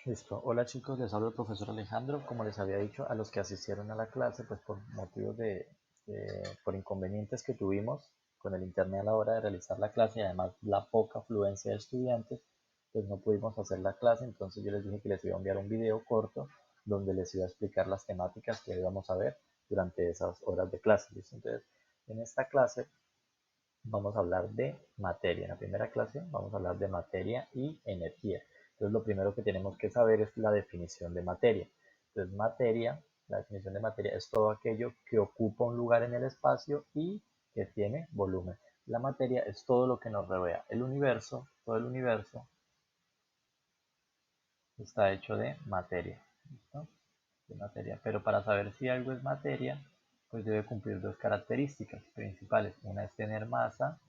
Listo. Hola chicos, les habla el profesor Alejandro. Como les había dicho a los que asistieron a la clase, pues por motivos por inconvenientes que tuvimos con el internet a la hora de realizar la clase y además la poca afluencia de estudiantes, pues no pudimos hacer la clase. Entonces yo les dije que les iba a enviar un video corto donde les iba a explicar las temáticas que íbamos a ver durante esas horas de clase. ¿Listo? Entonces, en esta clase vamos a hablar de materia. En la primera clase vamos a hablar de materia y energía. Entonces lo primero que tenemos que saber es la definición de materia. Entonces materia, la definición de materia es todo aquello que ocupa un lugar en el espacio y que tiene volumen. La materia es todo lo que nos rodea. El universo, todo el universo está hecho de materia. ¿Listo? De materia. Pero para saber si algo es materia, pues debe cumplir dos características principales. Una es tener masa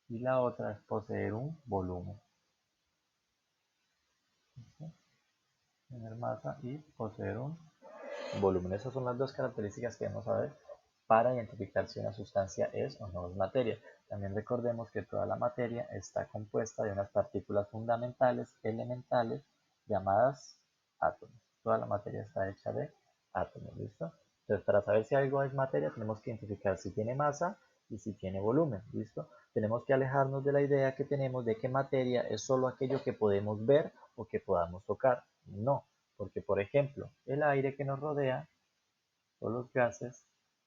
y la otra es poseer un volumen. ¿Sí? Tener masa y poseer un volumen. Esas son las dos características que debemos saber para identificar si una sustancia es o no es materia. También recordemos que toda la materia está compuesta de unas partículas fundamentales, elementales, llamadas átomos. Toda la materia está hecha de átomos, ¿listo? Entonces, para saber si algo es materia, tenemos que identificar si tiene masa y si tiene volumen, ¿listo? Tenemos que alejarnos de la idea que tenemos de que materia es solo aquello que podemos ver o que podamos tocar. No, porque por ejemplo, el aire que nos rodea o los gases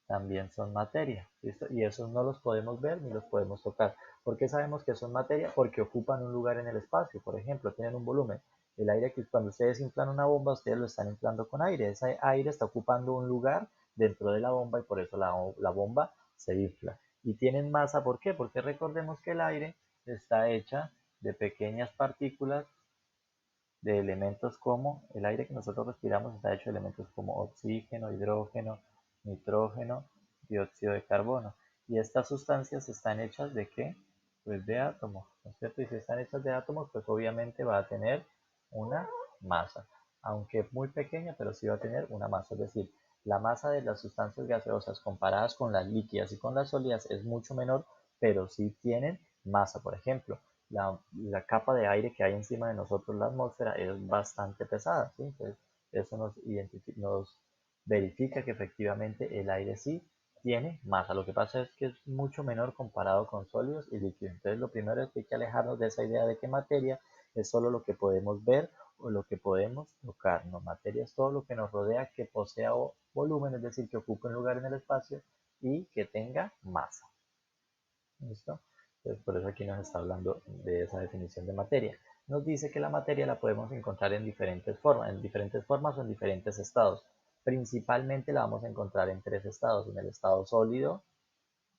también son materia, ¿listo? Y esos no los podemos ver ni los podemos tocar. ¿Por qué sabemos que son materia? Porque ocupan un lugar en el espacio, por ejemplo, tienen un volumen. El aire que cuando ustedes inflan una bomba, ustedes lo están inflando con aire. Ese aire está ocupando un lugar dentro de la bomba y por eso la bomba se infla. Y tienen masa, ¿por qué? Porque recordemos que el aire está hecha de pequeñas partículas de elementos como el aire que nosotros respiramos está hecho de elementos como oxígeno, hidrógeno, nitrógeno, dióxido de carbono. Y estas sustancias están hechas de ¿qué? Pues de átomos, ¿no es cierto? Y si están hechas de átomos, pues obviamente va a tener una masa, aunque muy pequeña, pero sí va a tener una masa. Es decir, la masa de las sustancias gaseosas comparadas con las líquidas y con las sólidas es mucho menor, pero sí tienen masa. Por ejemplo, la capa de aire que hay encima de nosotros, la atmósfera, es bastante pesada, ¿sí? Entonces, eso nos verifica que efectivamente el aire sí tiene masa. Lo que pasa es que es mucho menor comparado con sólidos y líquidos. Entonces, lo primero es que hay que alejarnos de esa idea de que materia es solo lo que podemos ver o lo que podemos tocar. No, materia es todo lo que nos rodea que posea volumen, es decir, que ocupe un lugar en el espacio y que tenga masa. ¿Listo? Entonces, por eso aquí nos está hablando de esa definición de materia. Nos dice que la materia la podemos encontrar en diferentes formas o en diferentes estados. Principalmente la vamos a encontrar en tres estados, en el estado sólido,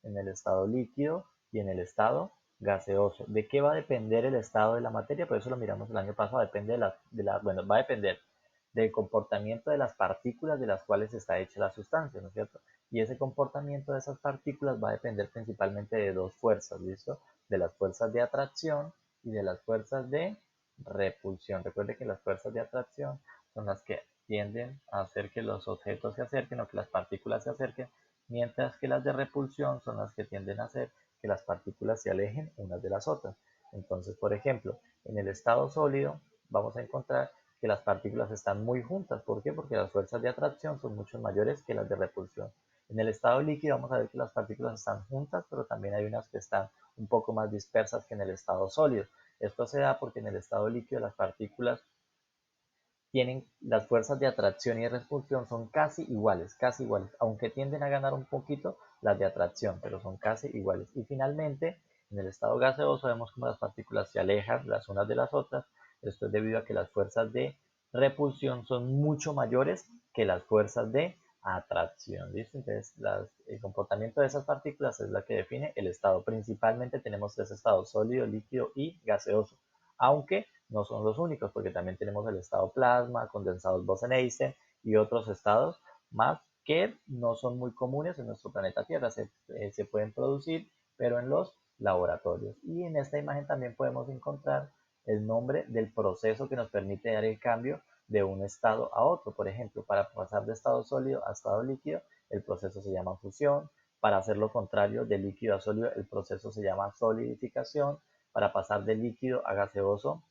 en el estado líquido y en el estado gaseoso. ¿De qué va a depender el estado de la materia? Por eso lo miramos el año pasado, depende bueno, va a depender del comportamiento de las partículas de las cuales está hecha la sustancia, ¿no es cierto? Y ese comportamiento de esas partículas va a depender principalmente de dos fuerzas, ¿listo? De las fuerzas de atracción y de las fuerzas de repulsión. Recuerde que las fuerzas de atracción son las que tienden a hacer que los objetos se acerquen o que las partículas se acerquen, mientras que las de repulsión son las que tienden a hacer que las partículas se alejen unas de las otras. Entonces, por ejemplo, en el estado sólido vamos a encontrar que las partículas están muy juntas. ¿Por qué? Porque las fuerzas de atracción son mucho mayores que las de repulsión. En el estado líquido vamos a ver que las partículas están juntas, pero también hay unas que están un poco más dispersas que en el estado sólido. Esto se da porque en el estado líquido las partículas tienen las fuerzas de atracción y de repulsión son casi iguales, aunque tienden a ganar un poquito las de atracción, pero son casi iguales. Y finalmente, en el estado gaseoso vemos como las partículas se alejan las unas de las otras. Esto es debido a que las fuerzas de repulsión son mucho mayores que las fuerzas de atracción. ¿Listo? Entonces, el comportamiento de esas partículas es la que define el estado. Principalmente tenemos tres estados: sólido, líquido y gaseoso, aunque no son los únicos, porque también tenemos el estado plasma, condensados Bose-Einstein y otros estados más que no son muy comunes en nuestro planeta Tierra. Se pueden producir, pero en los laboratorios. Y en esta imagen también podemos encontrar el nombre del proceso que nos permite dar el cambio de un estado a otro. Por ejemplo, para pasar de estado sólido a estado líquido, el proceso se llama fusión. Para hacer lo contrario, de líquido a sólido, el proceso se llama solidificación. Para pasar de líquido a gaseoso,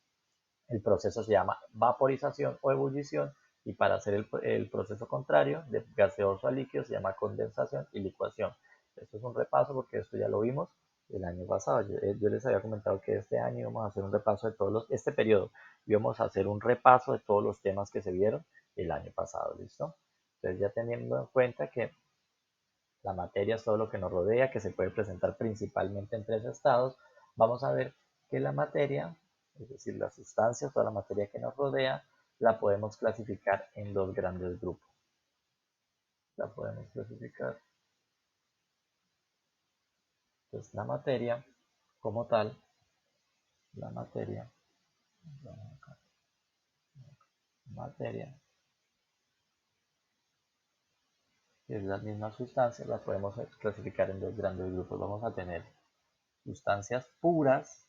El proceso se llama vaporización o ebullición, y para hacer el proceso contrario, de gaseoso a líquido, se llama condensación y licuación. Esto es un repaso porque esto ya lo vimos el año pasado. Yo les había comentado que este año íbamos a hacer un repaso de este periodo, íbamos a hacer un repaso de todos los temas que se vieron el año pasado, ¿listo? Entonces ya teniendo en cuenta que la materia es todo lo que nos rodea, que se puede presentar principalmente en tres estados, vamos a ver que la materia, es decir, las sustancias, toda la materia que nos rodea, la podemos clasificar en dos grandes grupos. La podemos clasificar. Entonces, la materia como tal, la materia, que es la misma sustancia, la podemos clasificar en dos grandes grupos. Vamos a tener sustancias puras,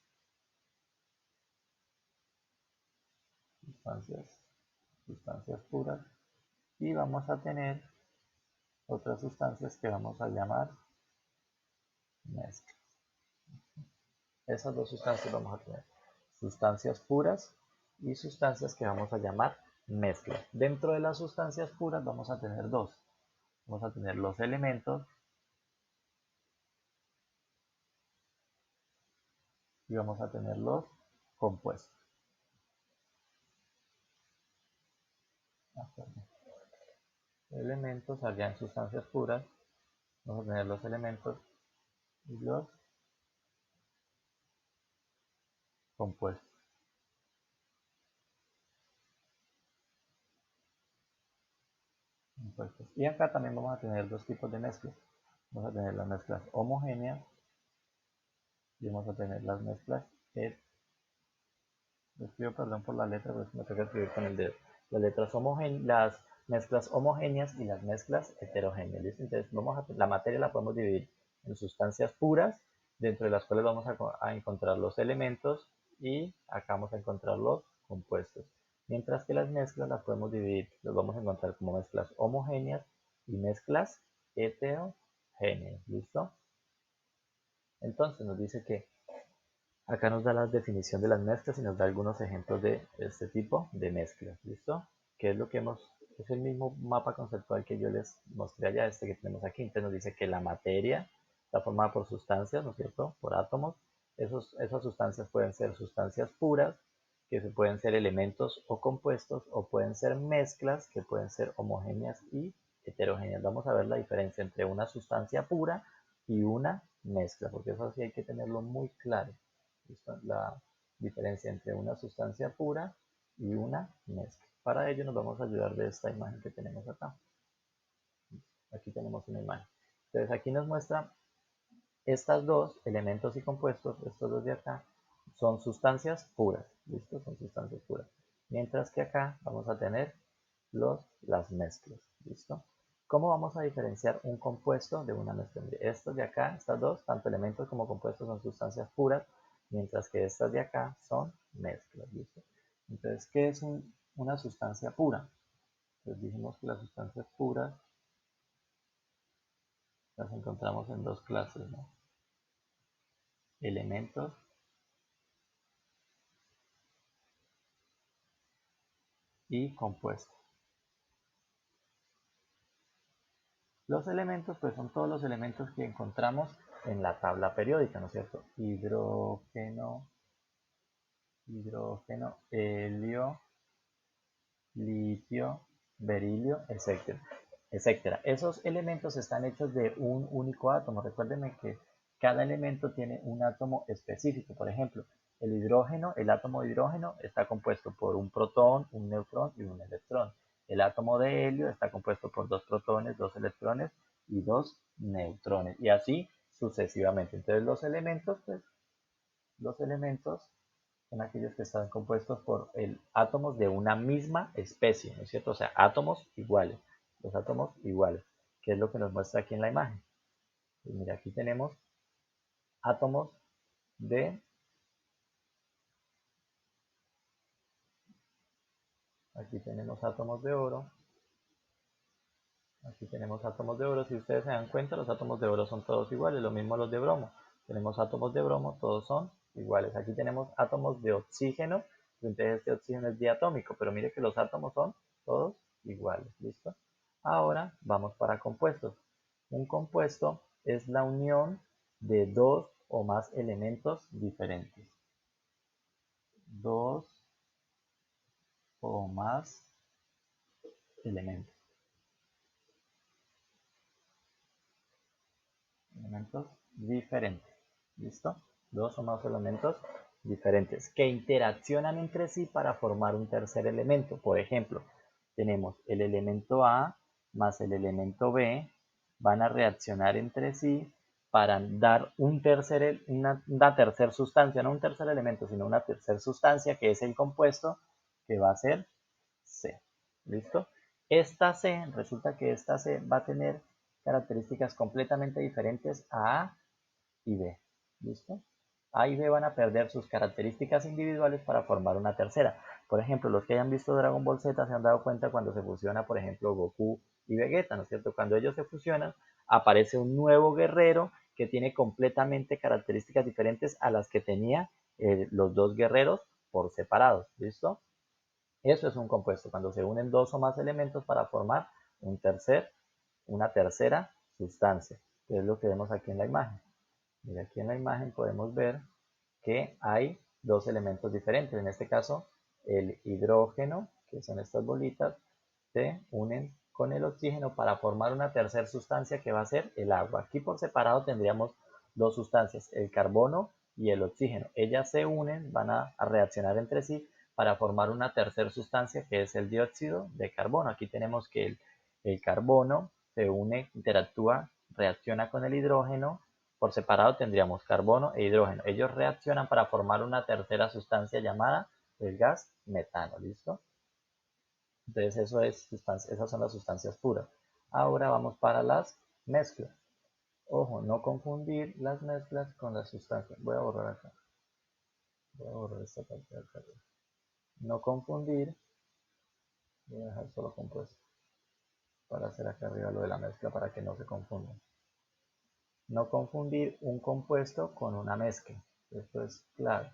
sustancias puras, y vamos a tener otras sustancias que vamos a llamar mezclas. Esas dos sustancias vamos a tener sustancias puras y sustancias que vamos a llamar mezclas. Dentro de las sustancias puras vamos a tener dos. Vamos a tener los elementos y vamos a tener los compuestos. Elementos, allá en sustancias puras, vamos a tener los elementos y los compuestos. Y acá también vamos a tener dos tipos de mezclas. Vamos a tener las mezclas homogéneas y vamos a tener las mezclas les pido perdón por la letra, pero me toca escribir con el dedo. Las mezclas homogéneas y las mezclas heterogéneas. ¿Listo? Entonces la materia la podemos dividir en sustancias puras, dentro de las cuales vamos a encontrar los elementos, y acá vamos a encontrar los compuestos. Mientras que las mezclas las podemos dividir, las vamos a encontrar como mezclas homogéneas y mezclas heterogéneas. ¿Listo? Entonces nos dice que acá nos da la definición de las mezclas y nos da algunos ejemplos de este tipo de mezclas, ¿listo? Que es lo que es el mismo mapa conceptual que yo les mostré allá, este que tenemos aquí. Entonces nos dice que la materia está formada por sustancias, ¿no es cierto? Por átomos. Esas sustancias pueden ser sustancias puras, que pueden ser elementos o compuestos, o pueden ser mezclas, que pueden ser homogéneas y heterogéneas. Vamos a ver la diferencia entre una sustancia pura y una mezcla, porque eso sí hay que tenerlo muy claro. La diferencia entre una sustancia pura y una mezcla. Para ello nos vamos a ayudar de esta imagen que tenemos acá. Aquí tenemos una imagen. Entonces aquí nos muestra estas dos, elementos y compuestos, estos dos de acá, son sustancias puras. ¿Listo? Son sustancias puras. Mientras que acá vamos a tener las mezclas. ¿Listo? ¿Cómo vamos a diferenciar un compuesto de una mezcla? Estos de acá, estas dos, tanto elementos como compuestos, son sustancias puras, mientras que estas de acá son mezclas. ¿Listo? Entonces, ¿qué es una sustancia pura? Pues dijimos que las sustancias puras las encontramos en dos clases, ¿no? Elementos y compuestos. Los elementos, pues son todos los elementos que encontramos en la tabla periódica, ¿no es cierto? Hidrógeno, helio, litio, berilio, etcétera. Esos elementos están hechos de un único átomo. Recuérdenme que cada elemento tiene un átomo específico. Por ejemplo, el hidrógeno, el átomo de hidrógeno está compuesto por un protón, un neutrón y un electrón. El átomo de helio está compuesto por dos protones, dos electrones y dos neutrones. Y así sucesivamente. Entonces los elementos, son aquellos que están compuestos por átomos de una misma especie, ¿no es cierto? O sea, átomos iguales, los átomos iguales, que es lo que nos muestra aquí en la imagen. Pues mira, aquí tenemos átomos de, aquí tenemos átomos de oro, aquí tenemos átomos de oro. Si ustedes se dan cuenta, los átomos de oro son todos iguales, lo mismo los de bromo. Tenemos átomos de bromo, todos son iguales. Aquí tenemos átomos de oxígeno, Entonces este oxígeno es diatómico, pero mire que los átomos son todos iguales, ¿listo? Ahora vamos para compuestos. Un compuesto es la unión de dos o más elementos diferentes. Dos o más elementos. Elementos diferentes. ¿Listo? Dos o más elementos diferentes que interaccionan entre sí para formar un tercer elemento. Por ejemplo, tenemos el elemento A más el elemento B, van a reaccionar entre sí para dar una tercera sustancia, no un tercer elemento, sino una tercera sustancia que es el compuesto que va a ser C. ¿Listo? Esta C, resulta que esta C va a tener características completamente diferentes a A y B. ¿Listo? A y B van a perder sus características individuales para formar una tercera. Por ejemplo, los que hayan visto Dragon Ball Z se han dado cuenta cuando se fusiona, por ejemplo, Goku y Vegeta, ¿no es cierto? Cuando ellos se fusionan, aparece un nuevo guerrero que tiene completamente características diferentes a las que tenía los dos guerreros por separados. ¿Listo? Eso es un compuesto, cuando se unen dos o más elementos para formar una tercera sustancia, que es lo que vemos aquí en la imagen. Mira, aquí en la imagen podemos ver que hay dos elementos diferentes. En este caso, el hidrógeno, que son estas bolitas, se unen con el oxígeno para formar una tercera sustancia que va a ser el agua. Aquí por separado tendríamos dos sustancias, el carbono y el oxígeno. Ellas se unen, van a reaccionar entre sí para formar una tercera sustancia que es el dióxido de carbono. Aquí tenemos que el carbono se une, interactúa, reacciona con el hidrógeno. Por separado tendríamos carbono e hidrógeno. Ellos reaccionan para formar una tercera sustancia llamada el gas metano. ¿Listo? Entonces esas son las sustancias puras. Ahora vamos para las mezclas. Ojo, no confundir las mezclas con las sustancias. Voy a borrar acá. Voy a borrar esta parte de acá. No confundir. Voy a dejar solo compuesto. Para hacer acá arriba lo de la mezcla para que no se confundan. No confundir un compuesto con una mezcla. Esto es claro.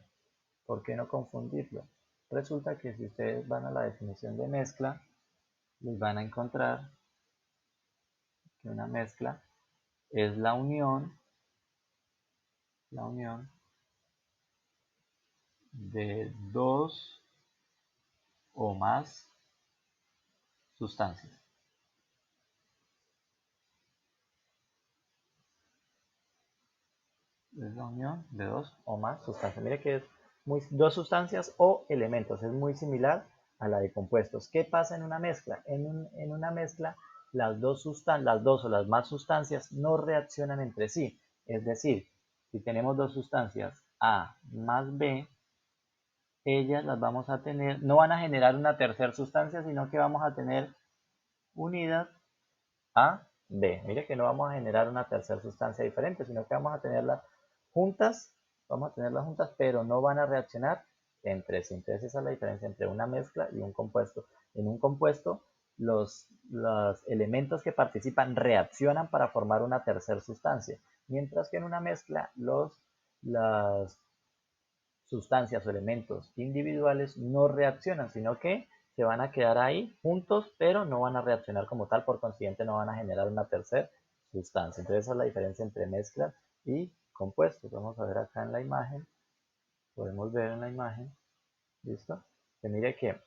¿Por qué no confundirlo? Resulta que si ustedes van a la definición de mezcla, les van a encontrar que una mezcla es la unión de dos o más sustancias. Es la unión de dos o más sustancias. Mire que es dos sustancias o elementos. Es muy similar a la de compuestos. ¿Qué pasa en una mezcla? En una mezcla las dos o las más sustancias no reaccionan entre sí. Es decir, si tenemos dos sustancias A más B, ellas las vamos a tener, no van a generar una tercera sustancia, sino que vamos a tener unidas a B. Mire que no vamos a generar una tercera sustancia diferente, sino que vamos a tenerlas juntas, pero no van a reaccionar entre sí. Entonces esa es la diferencia entre una mezcla y un compuesto. En un compuesto, los elementos que participan reaccionan para formar una tercera sustancia, mientras que en una mezcla las sustancias o elementos individuales no reaccionan, sino que se van a quedar ahí juntos, pero no van a reaccionar como tal, por consiguiente no van a generar una tercera sustancia. Entonces esa es la diferencia entre mezclas y compuestos. Vamos a ver acá en la imagen, podemos ver en la imagen, ¿listo? Que mire que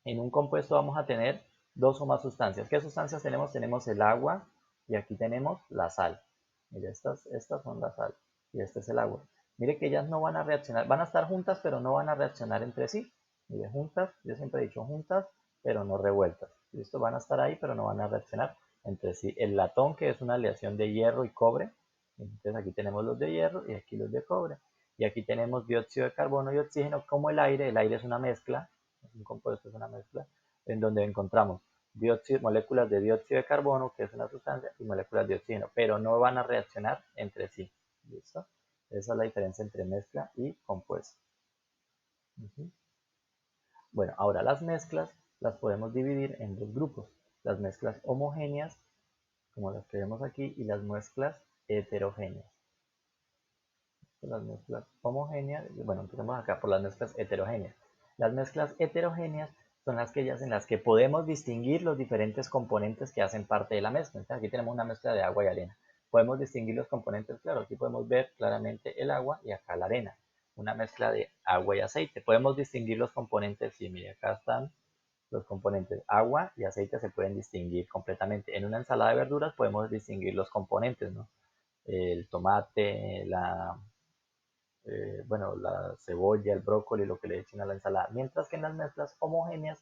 en un compuesto vamos a tener dos o más sustancias. ¿Qué sustancias tenemos? Tenemos el agua y aquí tenemos la sal. Mire, estas son la sal y este es el agua. Mire que ellas no van a reaccionar, van a estar juntas, pero no van a reaccionar entre sí. Mire, juntas, yo siempre he dicho juntas, pero no revueltas. ¿Listo? Van a estar ahí, pero no van a reaccionar entre sí. El latón, que es una aleación de hierro y cobre. Entonces aquí tenemos los de hierro y aquí los de cobre. Y aquí tenemos dióxido de carbono y oxígeno como el aire es una mezcla, un compuesto es una mezcla, en donde encontramos moléculas de dióxido de carbono, que es una sustancia, y moléculas de oxígeno, pero no van a reaccionar entre sí. ¿Listo? Esa es la diferencia entre mezcla y compuesto. Bueno, ahora las mezclas las podemos dividir en dos grupos. Las mezclas homogéneas, como las que vemos aquí, y las mezclas heterogéneas. Las mezclas homogéneas, bueno, empezamos acá por las mezclas heterogéneas. Las mezclas heterogéneas son aquellas en las que podemos distinguir los diferentes componentes que hacen parte de la mezcla. Entonces, aquí tenemos una mezcla de agua y arena. Podemos distinguir los componentes, claro, aquí podemos ver claramente el agua y acá la arena. Una mezcla de agua y aceite. Podemos distinguir los componentes, sí, mire, acá están los componentes. Agua y aceite se pueden distinguir completamente. En una ensalada de verduras podemos distinguir los componentes, ¿no? El tomate, bueno, la cebolla, el brócoli, lo que le echen a la ensalada. Mientras que en las mezclas homogéneas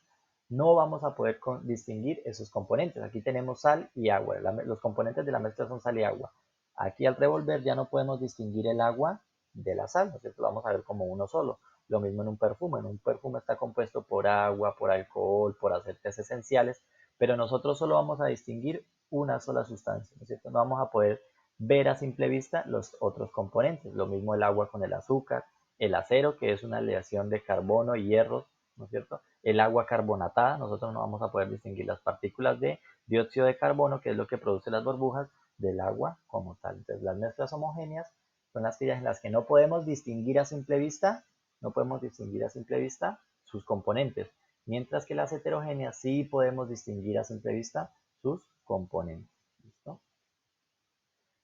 no vamos a poder distinguir esos componentes. Aquí tenemos sal y agua. Los componentes de la mezcla son sal y agua. Aquí al revolver ya no podemos distinguir el agua de la sal, ¿no es cierto? Lo vamos a ver como uno solo. Lo mismo en un perfume. En un perfume está compuesto por agua, por alcohol, por aceites esenciales, pero nosotros solo vamos a distinguir una sola sustancia, ¿no es cierto? No vamos a poder ver a simple vista los otros componentes. Lo mismo el agua con el azúcar, el acero, que es una aleación de carbono y hierro, ¿no es cierto? El agua carbonatada, nosotros no vamos a poder distinguir las partículas de dióxido de carbono, que es lo que produce las burbujas, del agua como tal. Entonces, las mezclas homogéneas son las en las que no podemos distinguir a simple vista, no podemos distinguir a simple vista sus componentes, mientras que las heterogéneas sí podemos distinguir a simple vista sus componentes. ¿Listo?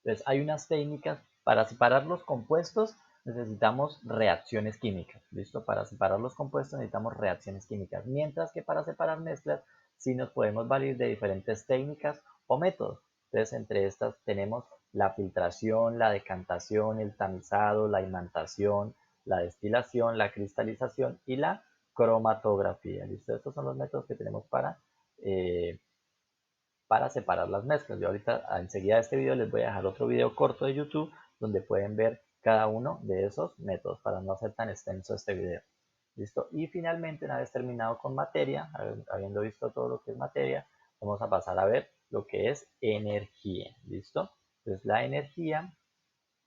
Entonces, hay unas técnicas para separar los compuestos, necesitamos reacciones químicas, ¿listo? Para separar los compuestos necesitamos reacciones químicas, mientras que para separar mezclas sí nos podemos valer de diferentes técnicas o métodos. Entonces, entre estas tenemos la filtración, la decantación, el tamizado, la imantación, la destilación, la cristalización y la cromatografía, ¿listo? Estos son los métodos que tenemos eh, para separar las mezclas. Yo ahorita enseguida de este video les voy a dejar otro video corto de YouTube donde pueden ver cada uno de esos métodos para no hacer tan extenso este video. ¿Listo? Y finalmente, una vez terminado con materia, habiendo visto todo lo que es materia, vamos a pasar a ver lo que es energía. ¿Listo? Entonces la energía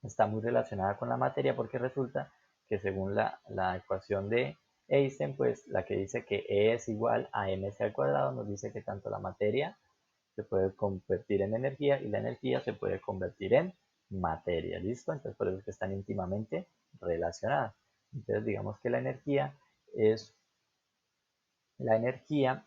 está muy relacionada con la materia porque resulta que según la ecuación de Einstein, pues la que dice que E es igual a mc al cuadrado, nos dice que tanto la materia se puede convertir en energía y la energía se puede convertir en materia, ¿listo? Entonces por eso es que están íntimamente relacionadas. Entonces digamos que es, la energía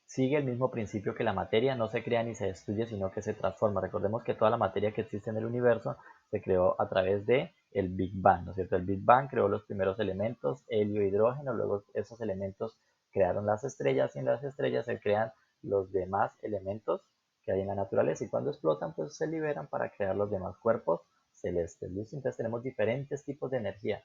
sigue el mismo principio que la materia, no se crea ni se destruye, sino que se transforma. Recordemos que toda la materia que existe en el universo se creó a través de el Big Bang, ¿no es cierto? El Big Bang creó los primeros elementos, helio, hidrógeno, luego esos elementos crearon las estrellas y en las estrellas se crean los demás elementos que hay en la naturaleza y cuando explotan pues se liberan para crear los demás cuerpos celestes, ¿listo? Entonces tenemos diferentes tipos de energía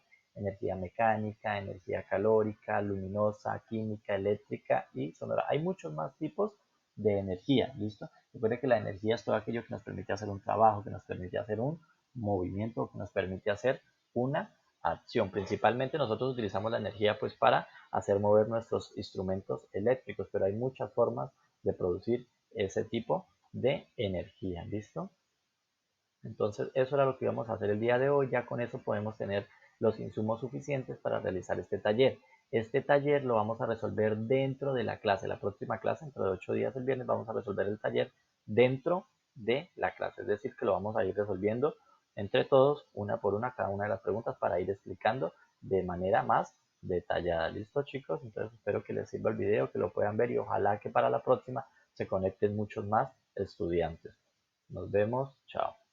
mecánica, energía calórica, luminosa, química, eléctrica y sonora. Hay muchos más tipos de energía, ¿listo? Recuerde que la energía es todo aquello que nos permite hacer un trabajo, que nos permite hacer un movimiento, que nos permite hacer una acción. Principalmente nosotros utilizamos la energía pues para hacer mover nuestros instrumentos eléctricos, pero hay muchas formas de producir ese tipo de energía, ¿listo? Entonces, eso era lo que íbamos a hacer el día de hoy. Ya con eso podemos tener los insumos suficientes para realizar este taller. Este taller lo vamos a resolver dentro de la clase. La próxima clase, dentro de 8 días, el viernes, vamos a resolver el taller dentro de la clase. Es decir, que lo vamos a ir resolviendo entre todos, una por una, cada una de las preguntas para ir explicando de manera más detallada. ¿Listo, chicos? Entonces, espero que les sirva el video, que lo puedan ver y ojalá que para la próxima se conecten muchos más estudiantes. Nos vemos. Chao.